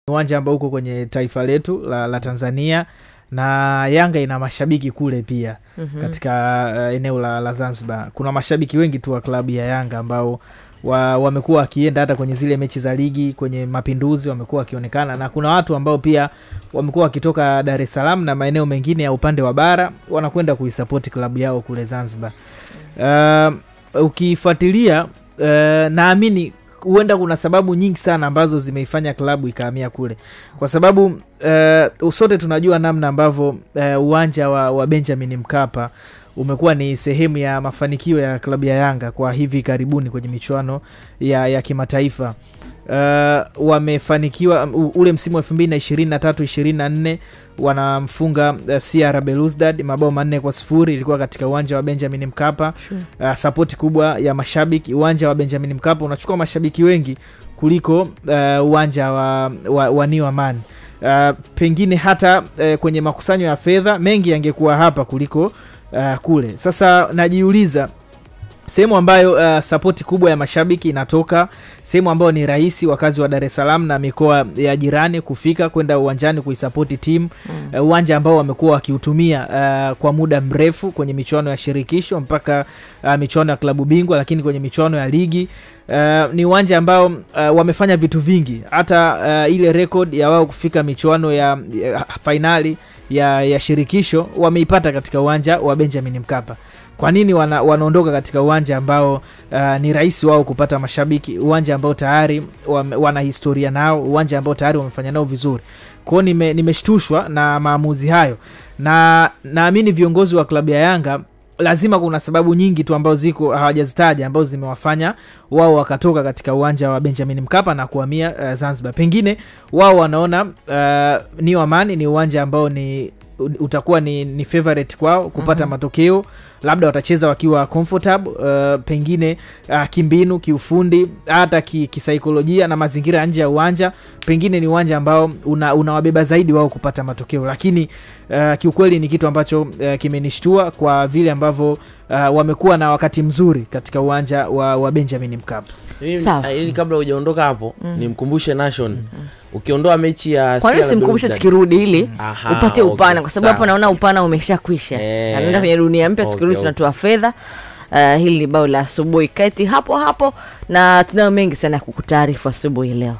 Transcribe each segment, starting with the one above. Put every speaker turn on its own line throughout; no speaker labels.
uwanja ambao uko kwenye taifa letu la Tanzania, na Yanga ina mashabiki kule pia katika eneo la Zanzibar. Kuna mashabiki wengi tu wa klabu ya Yanga ambao wamekuwa wakienda hata kwenye zile mechi za ligi, kwenye Mapinduzi wamekuwa wakionekana, na kuna watu ambao pia wamekuwa wakitoka Dar es Salaam na maeneo mengine ya upande wa bara wanakwenda kuisupport klabu yao kule Zanzibar. Ukifuatilia naamini huenda kuna sababu nyingi sana ambazo zimeifanya klabu ikahamia kule. Kwa sababu sote tunajua namna ambavyo uwanja wa Benjamin Mkapa umekuwa ni sehemu ya mafanikio ya klabu ya Yanga kwa hivi karibuni kwenye michuano ya kimataifa. Wamefanikiwa ule msimu wa 2023-24 wanamfunga CR Belouizdad mabao 4-0, ilikuwa katika uwanja wa Benjamin Mkapa. Support kubwa ya mashabiki. Uwanja wa Benjamin Mkapa unachukua mashabiki wengi kuliko uwanja wa New Amaan. Pengine hata kwenye makusanyo ya fedha mengi yangekuwa hapa kuliko kule. Sasa najiuliza sehemu ambayo support kubwa ya mashabiki inatoka, sehemu ambayo ni rahisi wakazi wa Dar es Salaam na mikoa ya jirani kufika kwenda uwanjani kuisupport team, uwanja ambao wamekuwa wakiutumia kwa muda mrefu kwenye michuano ya shirikisho mpaka michuano ya klabu bingwa, lakini kwenye michuano ya ligi ni uwanja ambao wamefanya vitu vingi. Hata ile record ya wao kufika michuano ya finali ya shirikisho wameipata katika uwanja wa Benjamin Mkapa. Kwa nini wanaondoka katika uwanja ambao ni rahisi wao kupata mashabiki, uwanja ambao tayari wana historia nao, uwanja ambao tayari wamefanya nao vizuri? Kwa hiyo nimeshtushwa na maamuzi hayo, na naamini viongozi wa klabu ya Yanga lazima kuna sababu nyingi tu ambazo ziko hawajazitaja ambazo zimewafanya wao wakatoka katika uwanja wa Benjamin Mkapa na kuhamia Zanzibar. Pengine wao wanaona New Amaan ni uwanja ambao utakuwa ni favorite kwao kupata matokeo, labda watacheza wakiwa comfortable, pengine kimbinu, kiufundi, hata kisaikolojia na mazingira nje ya uwanja, pengine ni uwanja ambao unawabeba zaidi wao kupata matokeo. Lakini kiukweli ni kitu ambacho kimenishtua kwa vile ambavyo wamekuwa na wakati mzuri katika uwanja wa Benjamin Mkapa.
Ili kabla hujaondoka hapo nimkumbushe Nation, ukiondoa mechi ya
kwa nini simkumbushe tukirudi ili upate upana, kwa sababu hapo naona upana umeshakwisha. Anaenda kwenye dunia mpya, tukirudi tunatoa fedha. Hili ni bao la asubuhi, kati hapo na tunao mengi sana kukutaarifu asubuhi leo.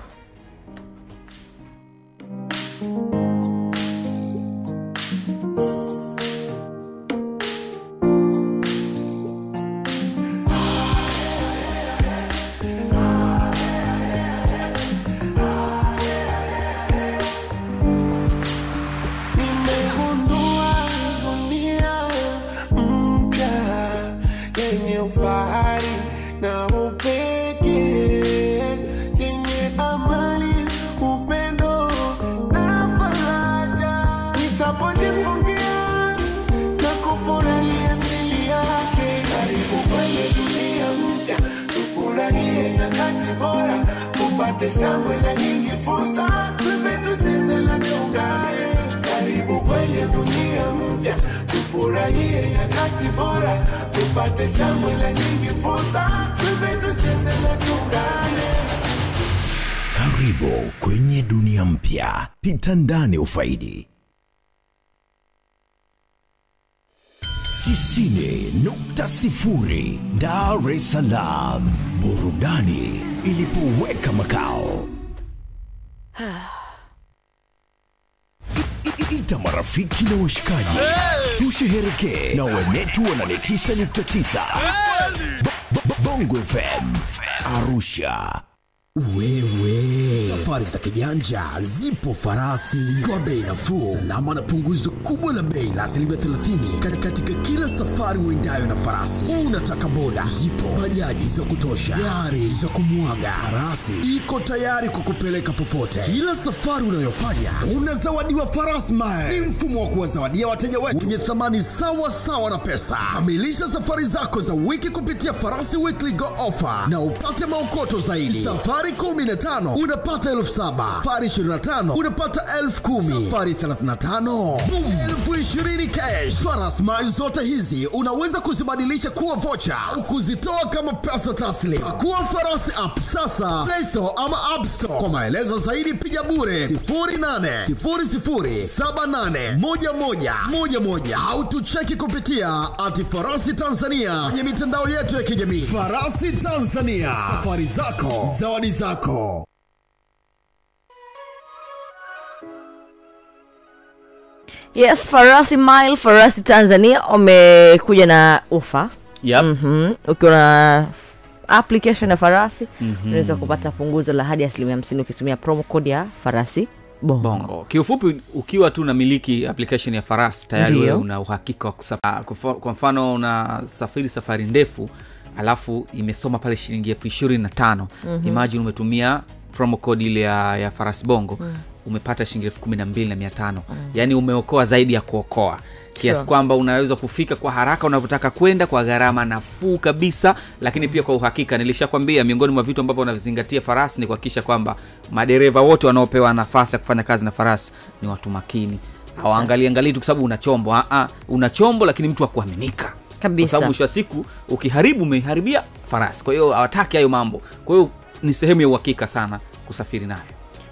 Shangwe na nyingi fursa, tucheze na tuungane. Karibu kwenye dunia mpya, tufurahie nyakati bora, tupate shangwe na nyingi fursa, tucheze na tuungane.
Karibu kwenye dunia mpya, pita ndani ufaidi. 90.0 Dar es Salaam, burudani ilipoweka makao. Ita marafiki na washikaji, tusherehekee na wenetu wa 89.9 Bongo FM Arusha. Wewe, safari za kijanja zipo Farasi kwa bei nafuu, salama na punguzo kubwa la bei la 30% katika kila safari uendayo na Farasi. Unataka boda, zipo bajaji za kutosha, gari za kumwaga. Farasi iko tayari kukupeleka popote. Kila safari unayofanya unazawadiwa Farasi Miles. Ni mfumo wa kuwazawadia wateja wetu wenye thamani sawa na pesa. Kamilisha safari zako za wiki kupitia Farasi Weekly Go Offer na upate maokoto zaidi. Safari Safari 15 unapata 7,000. Safari 25 unapata 10,000. Safari 35 20,000 cash. Faras Miles zote hizi unaweza kuzibadilisha kuwa vocha au kuzitoa kama pesa taslim. Pakua Farasi app sasa Play Store ama App Store. Kwa maelezo zaidi piga bure 0800781111 au tucheki kupitia @Farasi Tanzania kwenye mitandao yetu ya kijamii. Farasi Tanzania, safari zako, zawadi zako.
Yes, Farasi Mile, Farasi Tanzania wamekuja na ofa.
Yep.
Ukiwa na application ya Farasi unaweza kupata punguzo la hadi 50% ukitumia promo code ya Farasi Bongo.
Kiufupi, ukiwa tu unamiliki application ya Farasi tayari wewe una uhakika wa kusafiri. Kwa mfano unasafiri safari ndefu alafu imesoma pale shilingi 25,000. Imagine umetumia promo code ile ya Farasi Bongo, umepata shilingi 12,500. Yaani umeokoa zaidi ya kuokoa. Kiasi kwamba unaweza kufika kwa haraka unapotaka kwenda kwa gharama nafuu kabisa, lakini pia kwa uhakika. Nilishakwambia miongoni mwa vitu ambavyo wanavizingatia Farasi ni kuhakikisha kwamba madereva wote wanaopewa nafasi ya kufanya kazi na Farasi ni watu makini. Hawaangalie tu kwa sababu una chombo. Una chombo lakini mtu wa kuaminika.
Kabisa.
Kwa sababu mwisho wa siku ukiharibu umeharibia Farasi. Kwa hiyo hawataki hayo mambo. Kwa hiyo ni sehemu ya uhakika sana kusafiri nayo.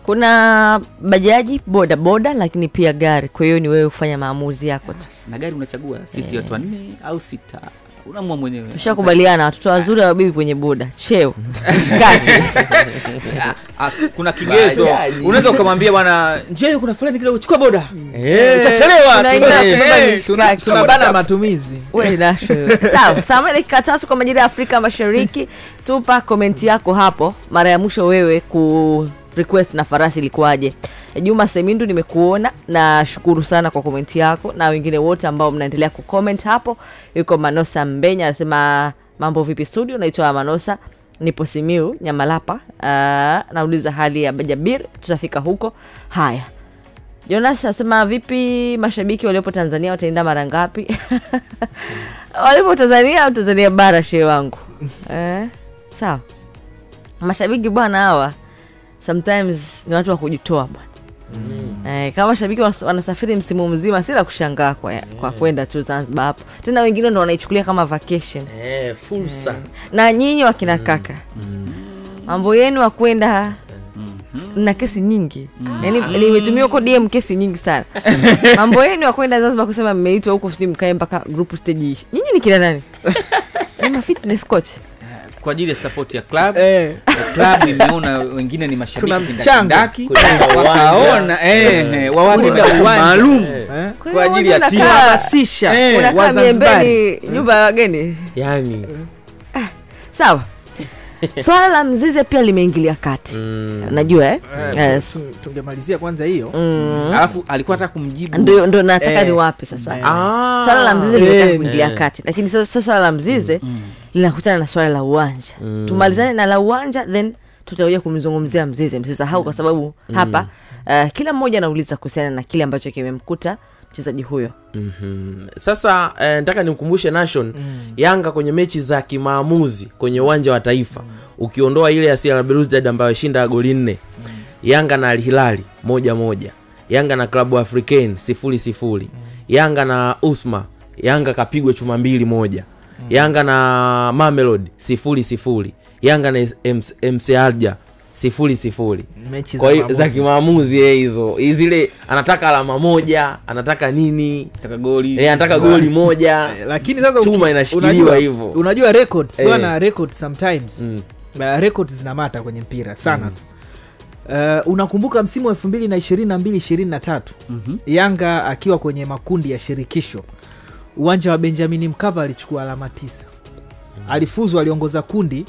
Kuna bajaji, boda boda, lakini pia gari. Kwa hiyo ni wewe ufanya maamuzi yako tu.
Na gari unachagua siti watu 4 au 6. Unaamua mwenyewe.
Ushakubaliana watoto wazuri wa bibi kwenye boda. Cheo. Mshikaki.
Kuna kigezo. Unaweza kumwambia bwana, "Je, kuna fulani kidogo chukua boda." Utachelewa.
Tunabana matumizi.
Wewe dasho. Sawa, saa dakika 3 kwa majira ya Afrika Mashariki. Tupa comment yako hapo. Mara ya mwisho wewe ku request na Farasi ilikuwaje? Juma Semindu nimekuona na shukuru sana kwa comment yako, na wengine wote ambao mnaendelea kucomment hapo. Yuko Manosa Mbenya anasema mambo vipi studio, naitwa Manosa, nipo Simiu Nyamalapa. Nauliza hali ya Bajabir, tutafika huko. Haya. Jonas anasema vipi mashabiki waliopo Tanzania wataenda mara ngapi? Waliopo Tanzania au Tanzania bara shehe wangu? Sawa. Mashabiki bwana hawa sometimes ni watu wa kujitoa bwana. Kama shabiki wanasafiri msimu mzima si la kushangaa kwa kwenda tu Zanzibar hapo. Tena wengine ndio wanaichukulia kama vacation.
Fursa.
Na nyinyi wakina kaka. Mambo yenu wa kwenda na kesi nyingi. Yaani nimetumia kwa DM kesi nyingi sana. Mambo yenu wa kwenda Zanzibar kusema mmeitwa huko sisi mkae mpaka group stage. Nyinyi ni kila nani? Ni fitness coach.
Kwa ajili ya support ya club. Club nimeona wengine ni mashabiki ndaki wakaona wawapi maalum kwa ajili ya timu
kuhamasisha Wazanzibari nyumba ya wageni.
Yaani
sawa. Swala la Mzize pia limeingilia kati. Unajua
tungemalizia kwanza hiyo.
Alafu alikuwa anataka kumjibu.
Ndio nataka ni wapi sasa. Swala la Mzize limetaka kuingilia kati. Lakini sasa swala la Mzize linakutana na swala la uwanja. Tumalizane na la uwanja then tutakuja kumzungumzia Mzize. Msisahau kwa sababu hapa kila mmoja anauliza kuhusiana na kile ambacho kimemkuta mchezaji huyo.
Sasa nataka nimkumbushe Nation Yanga kwenye mechi za kimaamuzi kwenye uwanja wa Taifa, ukiondoa ile ya CR Belouizdad ambayo shinda goli 4, Yanga na Al Hilal 1-1, Yanga na Club Africain 0-0, Yanga na Usma, Yanga kapigwa chuma 2-1, Yanga na Mamelodi 0-0, Yanga na MC Alger 0-0. Kwa hiyo za kimaamuzi hizo zile anataka alama moja, anataka nini,
anataka goli,
anataka goli moja.
Lakini sasa
chuma inashikiliwa hivyo.
Unajua records bwana, records sometimes records zinamata kwenye mpira sana. Unakumbuka msimu wa 2022-2023 Yanga akiwa kwenye makundi ya shirikisho, uwanja wa Benjamin Mkapa alichukua alama 9. Alifuzu, aliongoza kundi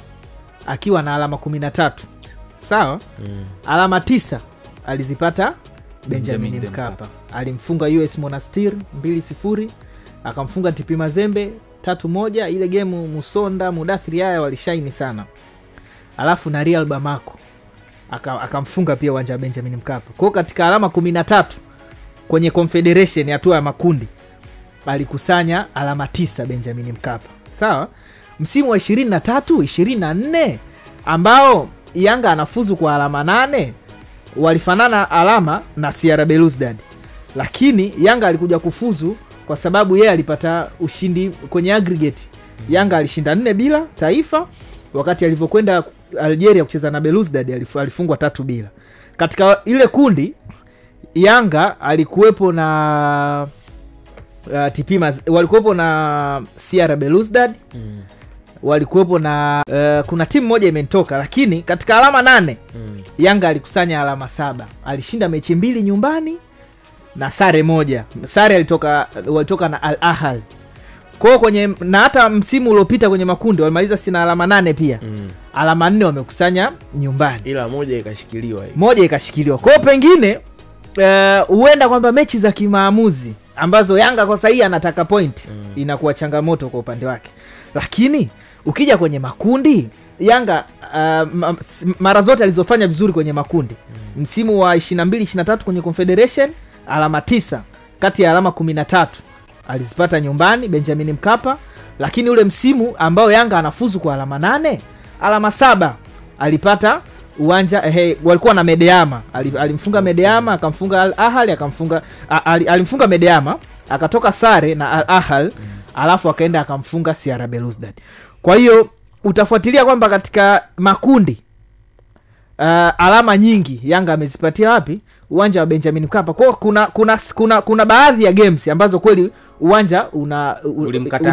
akiwa na alama 13. Sawa? Alama 9 alizipata Benjamin Mkapa. Alimfunga US Monastir 2-0, akamfunga TP Mazembe 3-1. Ile game Musonda, Mudathiri haya walishaini sana. Alafu na Real Bamako akamfunga pia uwanja wa Benjamin Mkapa. Kwa katika alama 13 kwenye Confederation hatua ya makundi alikusanya alama 9 Benjamin Mkapa. Sawa? Msimu wa 23-24 ambao Yanga anafuzu kwa alama 8, walifanana alama na CR Belouizdad, lakini Yanga alikuja kufuzu kwa sababu yeye alipata ushindi kwenye aggregate. Yanga alishinda 4-0 Taifa, wakati alivyokwenda Algeria kucheza na Belouizdad alifungwa 3-0. Katika ile kundi Yanga alikuwepo na walikuwepo na CR Belouizdad, walikuwepo na kuna timu moja imetoka, lakini katika alama 8 Yanga alikusanya alama 7. Alishinda mechi 2 nyumbani na sare 1. Sare walitoka na Al Ahly. Kwa kwenye na hata msimu uliopita kwenye makundi walimaliza sina alama 8 pia. Alama 4 wamekusanya nyumbani.
Ila moja ikashikiliwa.
Kwa pengine huenda kwamba mechi za kimaamuzi ambazo Yanga kwa sasa anataka point inakuwa changamoto kwa upande wake. Lakini ukija kwenye makundi Yanga mara zote alizofanya vizuri kwenye makundi. Msimu wa 22-23 kwenye Confederation alama 9 kati ya alama 13 alizipata nyumbani Benjamin Mkapa, lakini ule msimu ambao Yanga anafuzu kwa alama 8, alama 7 alipata uwanja walikuwa na Medeama, alimfunga Medeama, akamfunga Al Ahly, alimfunga Medeama, akatoka sare na Al Ahly, alafu akaenda akamfunga CR Belouizdad. Kwa hiyo utafuatilia kwamba katika makundi alama nyingi Yanga amezipatia wapi? Uwanja wa Benjamin Mkapa. Kwa kuna baadhi ya games ambazo kweli uwanja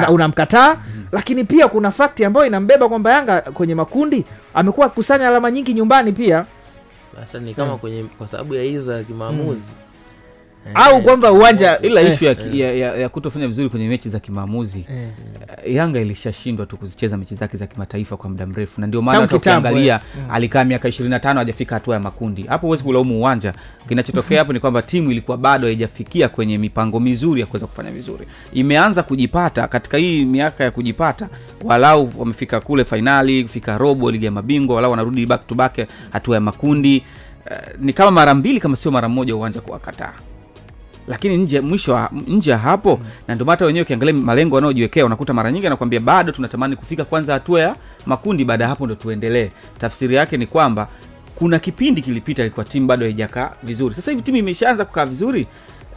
unamkataa, lakini pia kuna fakti ambayo inambeba kwamba Yanga kwenye makundi amekuwa kusanya alama nyingi nyumbani pia.
Sasa ni kama kwa sababu ya hizo ya kimaamuzi.
Au kwamba uwanja
ila issue ya kutofanya vizuri kwenye mechi za kimaamuzi. Yanga ilishashindwa tu kuzicheza mechi zake za kimataifa kwa muda mrefu, na ndio maana tukiangalia alikaa miaka 25 hajafika hatua ya makundi. Hapo huwezi kulaumu uwanja. Kinachotokea hapo ni kwamba timu ilikuwa bado haijafikia kwenye mipango mizuri ya kuweza kufanya vizuri. Imeanza kujipata katika hii miaka ya kujipata, walau wamefika kule finali, kufika robo ligi ya mabingwa, walau wanarudi back to back hatua ya makundi. Ni kama mara 2 kama sio mara 1 uwanja kuwakataa. Lakini nje hapo na ndio hata wenyewe ukiangalia malengo wanaojiwekea unakuta mara nyingi anakuambia bado tunatamani kufika kwanza hatua ya makundi, baada hapo ndo tuendelee. Tafsiri yake ni kwamba kuna kipindi kilipita ilikuwa timu bado haijakaa vizuri. Sasa hivi timu imeshaanza kukaa vizuri.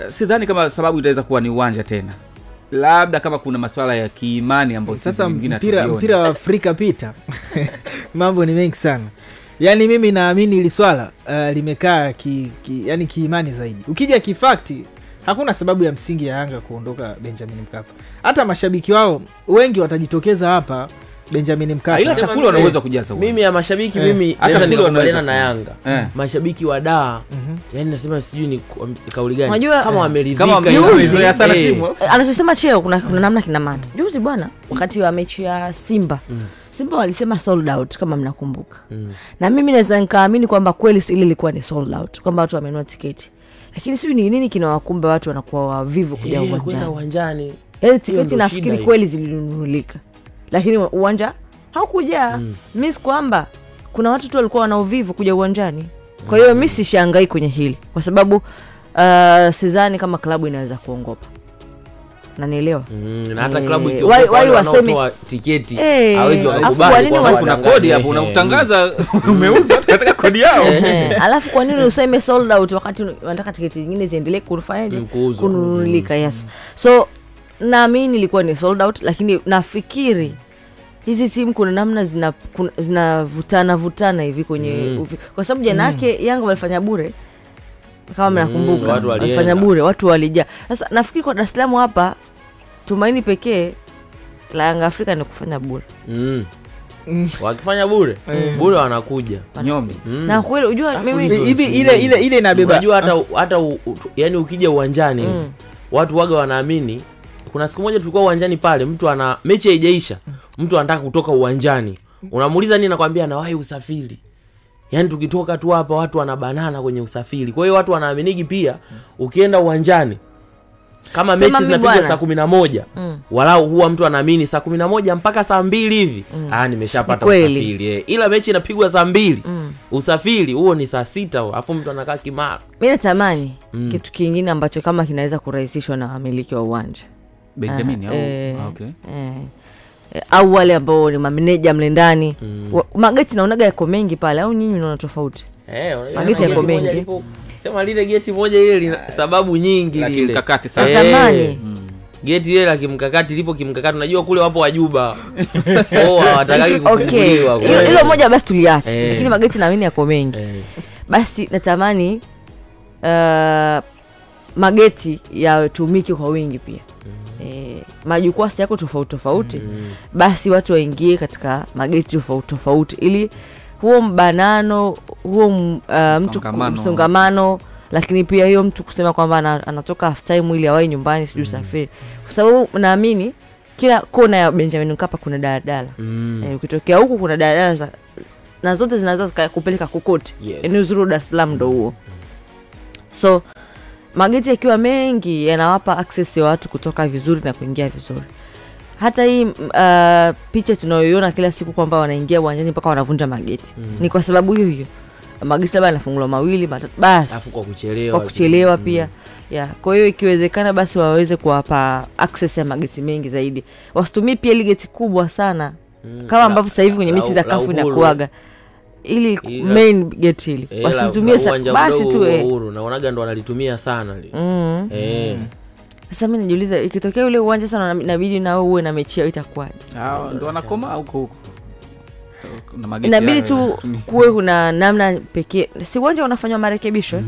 Sidhani kama sababu itaweza kuwa ni uwanja tena. Labda kama kuna masuala ya kiimani ambayo
sasa mpira wa Afrika pita. Mambo ni mengi sana. Yaani mimi naamini ili swala limekaa yani kiimani zaidi. Ukija kifakti hakuna sababu ya msingi ya Yanga kuondoka Benjamin Mkapa. Hata mashabiki wao wengi watajitokeza hapa Benjamin Mkapa.
Ila hata kule wanaweza kujaza huko.
Mimi ya mashabiki mimi naweza nikakubaliana na Yanga. Mashabiki wa Dar, yani nasema sijui ni kauli gani. Kama wameridhika
sana timu. Anachosema Cheo kuna namna kinamata. Juzi bwana wakati wa mechi ya Simba walisema sold out kama mnakumbuka. Na mimi naweza nikaamini kwamba kweli ile ilikuwa ni sold out, kwamba watu wamenunua tiketi. Lakini sio nini kinawakumba watu wanakuwa wavivu kuja
uwanjani.
Yaani tiketi nafikiri kweli zilinunulika. Lakini uwanja haukuja. Mimi kwamba kuna watu tu walikuwa wana uvivu kuja uwanjani. Kwa hiyo mimi sishangai kwenye hili kwa sababu sidhani kama klabu inaweza kuongopa. Unanielewa?
Na hata klabu ikiokoa tiketi hawezi wakakubali
kwa sababu kuna kodi hapo unakutangaza umeuza katika kodi yao.
Alafu kwa nini useme sold out wakati unataka tiketi nyingine ziendelee kufanyaje kununulika? Yes. So naamini ilikuwa ni sold out, lakini nafikiri hizi timu kuna namna zinavutana hivi kwenye kwa sababu jana yake Yanga walifanya bure kama mnakumbuka, walifanya bure, watu walijaa. Sasa nafikiri kwa Dar es Salaam hapa tumaini pekee la Yanga Afrika ni kufanya bure.
Wakifanya bure wanakuja
Nyombe.
Na kweli unajua mimi
hivi ile inabeba.
Unajua hata yani ukija uwanjani watu waga wanaamini. Kuna siku moja tulikuwa uwanjani pale, mtu ana mechi haijaisha, mtu anataka kutoka uwanjani. Unamuuliza nini, anakuambia anawahi usafiri. Yaani tukitoka tu hapa watu wanabanana kwenye usafiri. Kwa hiyo watu wanaaminiki pia ukienda uwanjani kama mechi zinapigwa saa 11 walau huwa mtu anaamini saa 11 mpaka saa 2 hivi nimeshapata usafiri. Ila mechi inapigwa saa 2 usafiri huo ni saa 6 alafu mtu anakaa Kimara.
Mimi natamani kitu kingine ambacho kama kinaweza kurahisishwa na wamiliki wa uwanja
Benjamin okay.
au wale ambao ni mameneja mle ndani. Mageti naonaga yako mengi pale, au nyinyi unaona tofauti? Mageti yako mengi.
Sema lile geti moja ile lina sababu nyingi lile.
Kimkakati sana.
Zamani.
Geti ile la kimkakati lipo kimkakati. Unajua kule wapo wajuba. Hawatakaki kufunguliwa.
Okay. Hilo moja basi tuliacha. Lakini mageti naamini yako mengi. Basi natamani mageti yatumike kwa wingi pia. Majukwaa yako tofauti tofauti. Basi watu waingie katika mageti tofauti tofauti ili huo mbanano, huo mtu msongamano, lakini pia hiyo mtu kusema kwamba anatoka half time ili awahi nyumbani sijui safari. Kwa sababu naamini kila kona ya Benjamin Mkapa kuna daladala. Ukitokea huku kuna daladala na zote zinaweza kupeleka kokote. Ni uzuri Dar es Salaam ndio huo. So mageti yakiwa mengi yanawapa access ya watu kutoka vizuri na kuingia vizuri. Hata hii picha tunayoiona kila siku kwamba wanaingia uwanjani mpaka wanavunja mageti. Ni kwa sababu hiyo. Mageti labda yanafunguliwa mawili basi.
Alafu kwa
kuchelewa pia. Kwa hiyo ikiwezekana basi waweze kuwapa access ya mageti mengi zaidi. Wasitumie pia ile geti kubwa sana. Kama ambavyo sasa hivi kwenye mechi za kafu inakuaga. Ili main gate hili. Wasitumie basi tu
naonaga ndo wanalitumia sana lile.
Sasa mimi najiuliza ikitokea ule uwanja sana inabidi na wewe uwe na mechi yao itakuwaje?
Ndio wanakoma huko.
Inabidi tu kuwe kuna namna pekee. Si uwanja unafanywa marekebisho.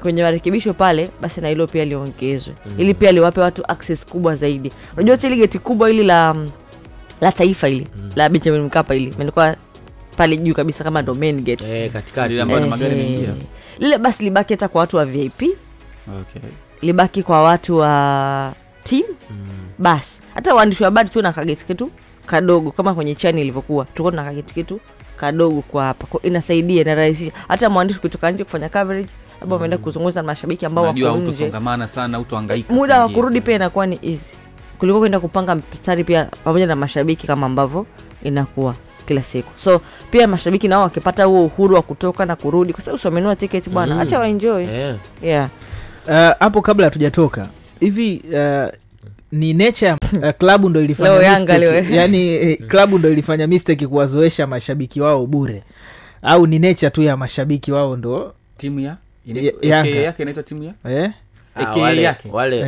Kwenye marekebisho pale basi na hilo pia liongezwe. Ili pia liwape watu access kubwa zaidi. Unajua ile gate kubwa ili la taifa ili la Benjamin Mkapa ili imeandikwa pale juu kabisa kama domain gate.
Katikati
ambapo magari mengi.
Lile basi libaki hata kwa watu wa VIP.
Okay.
Libaki kwa watu wa team. Basi hata waandishi wa habari tu na kageti kitu kadogo kama kwenye chani ilivyokuwa. Tulikuwa na kageti kitu kadogo kwa hapa. Kwa inasaidia na rahisisha hata mwandishi kutoka nje kufanya coverage, labda ameenda kuzungumza na mashabiki ambao wako nje.
Unajua utasongamana sana, utahangaika.
Muda wa kurudi pia inakuwa ni easy. Kuliko kwenda kupanga mstari pia pamoja na mashabiki kama ambavyo inakuwa kila siku. So pia mashabiki nao wakipata huo uhuru wa kutoka na kurudi kwa sababu wamenunua tickets bwana, acha waenjoy.
Hapo kabla hatujatoka hivi ni nature klabu ndo ilifanya mistake. Yaani klabu ndo ilifanya mistake kuwazoesha mashabiki wao bure. Au ni nature tu ya mashabiki wao ndo
timu ya
yake
inaitwa timu ya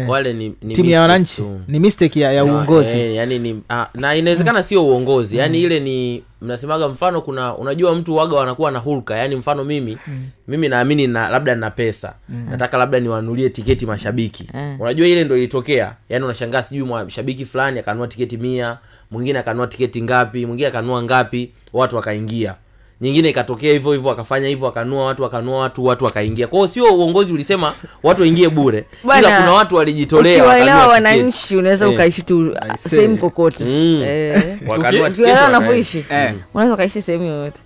wale ni
timu ya wananchi. Ni mistake ya uongozi.
Yani ni na inawezekana sio uongozi. Yani ile ni mnasemaga mfano kuna unajua mtu waga wanakuwa na hulka. Yani mfano mimi naamini labda nina pesa. Nataka labda niwanunulie tiketi mashabiki. Unajua ile ndio ilitokea. Yani unashangaa sijui mshabiki fulani akanunua tiketi 100, mwingine akanunua tiketi ngapi, mwingine akanunua ngapi, watu wakaingia. Nyingine ikatokea hivyo hivyo akafanya hivyo akanua watu wakaingia. Kwa hiyo sio uongozi ulisema watu waingie bure. Ila kuna watu walijitolea
wakanua wananchi unaweza ukaishi tu sehemu kokote.
Wakanua tiketi
wanapoishi. Unaweza ukaishi sehemu yoyote.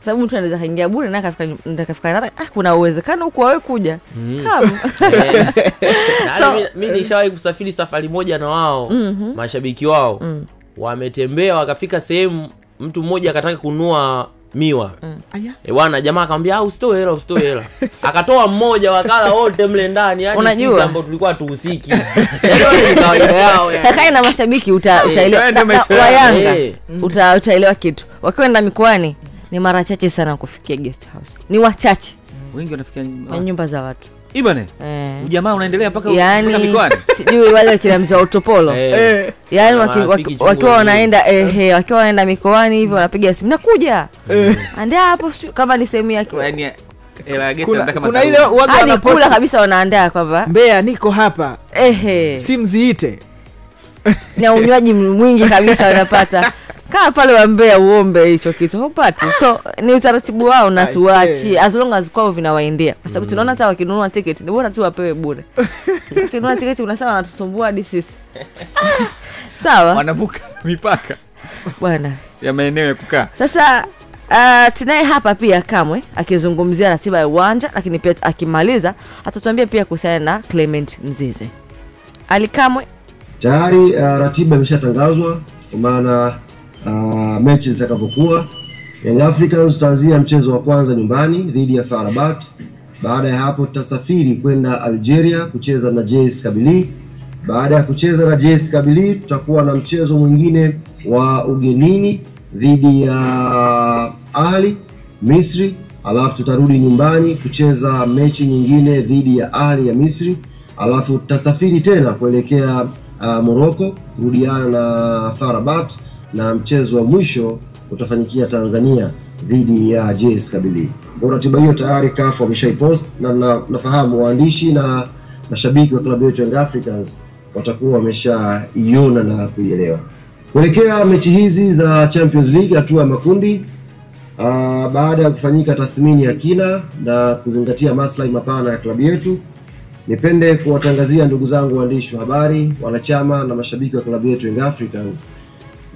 Sababu mtu anaweza kaingia bure na akafika kuna uwezekano huko wewe kuja. Kama
mimi nishawahi kusafiri safari moja na wao mashabiki wao wametembea wakafika sehemu mtu mmoja akataka kununua miwa. Bwana jamaa akamwambia usitoe hela. Akatoa mmoja wakala wote mle ndani, yani sisi ambao tulikuwa tuhusiki. Yaani ni kawaida yao yani.
Kakaa na mashabiki utaelewa wa Yanga. Utaelewa kitu. Wakienda mikoani ni mara chache sana kufikia guest house. Ni wachache.
Wengi wanafikia
nyumba za watu.
Ibane. Ujamaa unaendelea mpaka
mikoani. Sijui wale kila mzee autopolo. Yaani wakiwa wanaenda wakiwa wanaenda mikoani hivyo wanapiga simu nakuja. Andaa hapo kama ni sehemu yake.
Yaani hela geti nataka kama
kuna ile waga
wanakula kabisa wanaandaa kwamba
Mbeya niko hapa. Simu ziite.
Na unywaji mwingi kabisa wanapata. Kaa pale wa Mbeya uombe hicho kitu hupati. So ni utaratibu wao na tuachi as long as kwao vinawaendea. Kwa sababu tunaona hata wakinunua ticket ni bora tu wapewe bure. Wakinunua ticket unasema wanatusumbua hadi sisi. Sawa?
Wanavuka mipaka
bwana
ya maeneo ya kukaa.
Sasa tunaye hapa pia Kamwe akizungumzia ratiba ya uwanja, lakini pia akimaliza atatuambia pia kuhusiana na Clement Mzize. Ali Kamwe,
tayari ratiba imeshatangazwa kwa maana mechi zitakapokuwa. Young Africans tutaanzia mchezo wa kwanza nyumbani dhidi ya FAR Rabat. Baada ya hapo tutasafiri kwenda Algeria kucheza na JS Kabylie. Baada ya kucheza na JS Kabylie, tutakuwa na mchezo mwingine wa ugenini dhidi ya Ahli Misri, alafu tutarudi nyumbani kucheza mechi nyingine dhidi ya Ahli ya Misri, alafu tutasafiri tena kuelekea Morocco kurudiana na FAR Rabat, na mchezo wa mwisho utafanyikia Tanzania dhidi ya JS Kabylie. Kwa ratiba hiyo tayari CAF wameshaipost, na nafahamu waandishi na mashabiki wa klabu yetu Young Africans watakuwa wameshaiona na kuielewa. Kuelekea mechi hizi za Champions League hatua ya makundi, baada ya kufanyika tathmini ya kina na kuzingatia maslahi mapana ya klabu yetu, nipende kuwatangazia ndugu zangu waandishi wa habari, wanachama na mashabiki wa klabu yetu Young Africans,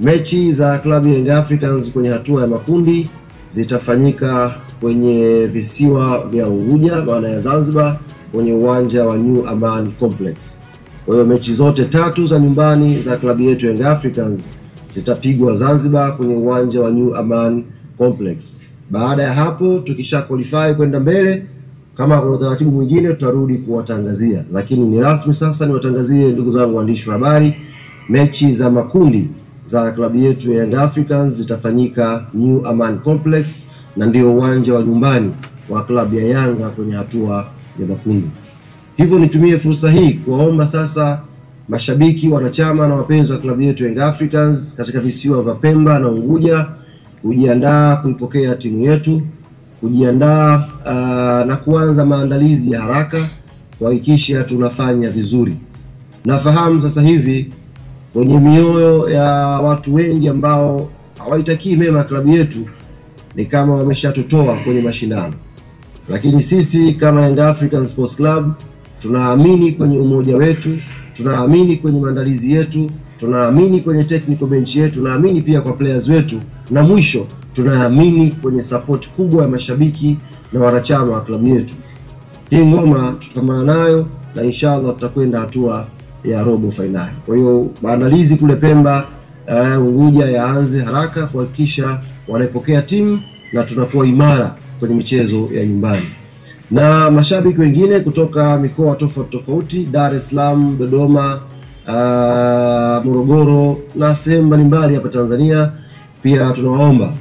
mechi za klabu ya Young Africans kwenye hatua ya makundi zitafanyika kwenye visiwa vya Unguja, maana ya Zanzibar, kwenye uwanja wa New Aman Complex. Kwa hiyo mechi zote 3 za nyumbani za klabu yetu Young Africans zitapigwa Zanzibar kwenye uwanja wa New Aman Complex. Baada ya hapo tukisha qualify kwenda mbele, kama kuna utaratibu mwingine tutarudi kuwatangazia, lakini ni rasmi sasa niwatangazie ndugu zangu waandishi wa habari, mechi za makundi za klabu yetu Young Africans zitafanyika New Aman Complex, na ndio uwanja wa nyumbani wa klabu ya Yanga kwenye hatua ya makundi. Hivyo nitumie fursa hii kuwaomba sasa mashabiki, wanachama na wapenzi wa klabu yetu Young Africans katika visiwa vya Pemba na Unguja kujiandaa kuipokea timu yetu, kujiandaa na kuanza maandalizi ya haraka kuhakikisha tunafanya vizuri. Nafahamu sasa hivi kwenye mioyo ya watu wengi ambao hawaitakii mema klabu yetu ni kama wameshatutoa kwenye mashindano, lakini sisi kama Young African Sports Club tunaamini kwenye umoja wetu, tunaamini kwenye maandalizi yetu, tunaamini kwenye technical bench yetu, tunaamini pia kwa players wetu, na mwisho tunaamini kwenye support kubwa ya mashabiki na wanachama wa klabu yetu. Hii ngoma tutakamana nayo na inshallah tutakwenda hatua ya robo finali. Kwa hiyo maandalizi kule Pemba, Unguja yaanze haraka kuhakikisha wanaipokea timu na tunakuwa imara kwenye michezo ya nyumbani. Na mashabiki wengine kutoka mikoa tofauti, Dar es Salaam, Dodoma, Morogoro na sehemu mbalimbali hapa Tanzania, pia tunawaomba